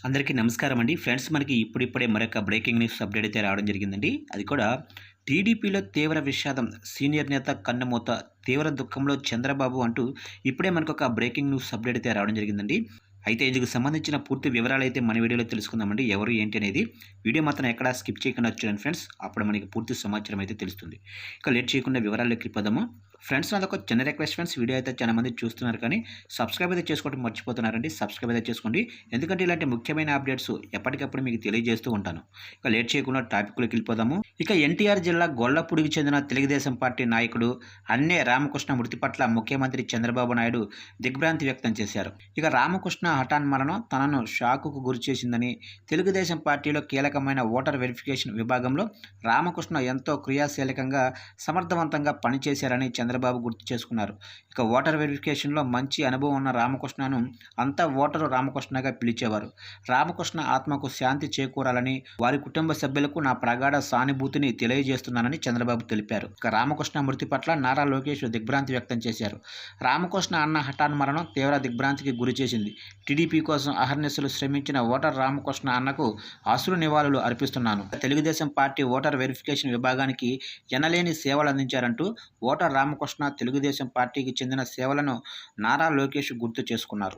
అందరికీ నమస్కారం అండి. ఫ్రెండ్స్ మనకి ఇప్పుడిప్పుడే మరొక బ్రేకింగ్ న్యూస్ అప్డేట్ అయితే రావడం జరిగిందండి. అది కూడా టీడీపీలో తీవ్ర విషాదం, సీనియర్ నేత కన్నుమూత, తీవ్ర దుఃఖంలో చంద్రబాబు అంటూ ఇప్పుడే మనకొక బ్రేకింగ్ న్యూస్ అప్డేట్ అయితే రావడం జరిగిందండి. అయితే ఇందుకు సంబంధించిన పూర్తి వివరాలైతే మన వీడియోలో తెలుసుకుందామండి. ఎవరు ఏంటి అనేది వీడియో మాత్రం ఎక్కడా స్కిప్ చేయకుండా చూడండి ఫ్రెండ్స్. అప్పుడు మనకి పూర్తి సమాచారం అయితే తెలుస్తుంది. ఇక లేట్ చేయకుండా వివరాల్లోకి వెళ్ళిపోదాము. ఫ్రెండ్స్ నాదొక చిన్న రిక్వెస్ట్ ఫ్రెండ్స్, వీడియో అయితే చాలా మంది చూస్తున్నారు కానీ సబ్స్క్రైబ్ అయితే చేసుకోవడం మర్చిపోతున్నారండి. సబ్స్క్రైబ్ అయితే చేసుకోండి. ఎందుకంటే ఇలాంటి ముఖ్యమైన అప్డేట్స్ ఎప్పటికప్పుడు మీకు తెలియజేస్తూ ఉంటాను. ఇక లేట్ చేయకుండా టాపిక్లోకి వెళ్ళిపోదాము. ఇక ఎన్టీఆర్ జిల్లా గొల్లపూడికి చెందిన తెలుగుదేశం పార్టీ నాయకుడు అన్నే రామకృష్ణ మృతి పట్ల ముఖ్యమంత్రి చంద్రబాబు నాయుడు దిగ్భ్రాంతి వ్యక్తం చేశారు. ఇక రామకృష్ణ హఠాన్మరణం తనను షాకుకు గురిచేసిందని, తెలుగుదేశం పార్టీలో కీలకమైన ఓటర్ వెరిఫికేషన్ విభాగంలో రామకృష్ణ ఎంతో క్రియాశీలకంగా సమర్థవంతంగా పనిచేశారని చంద్రబాబు గుర్తు చేసుకున్నారు. ఇక ఓటర్ వెరిఫికేషన్లో మంచి అనుభవం ఉన్న రామకృష్ణను అంతా ఓటరు రామకృష్ణగా పిలిచేవారు. రామకృష్ణ ఆత్మకు శాంతి చేకూరాలని, వారి కుటుంబ సభ్యులకు నా ప్రగాఢ సానుభూతిని తెలియజేస్తున్నానని చంద్రబాబు తెలిపారు. ఇక రామకృష్ణ మృతి పట్ల నారా లోకేష్ దిగ్భ్రాంతి వ్యక్తం చేశారు. రామకృష్ణ అన్న హఠాన్మరణం తీవ్ర దిగ్భ్రాంతికి గురి చేసింది. టీడీపీ కోసం అహర్నిశలు శ్రమించిన ఓటర్ రామకృష్ణ అన్నకు అశ్రు నివాళులు అర్పిస్తున్నాను. తెలుగుదేశం పార్టీ ఓటర్ వెరిఫికేషన్ విభాగానికి ఎనలేని సేవలు అందించారంటూ ఓటర్ రామకృష్ణ తెలుగుదేశం పార్టీకి చెందిన సేవలను నారా లోకేష్ గుర్తు చేసుకున్నారు.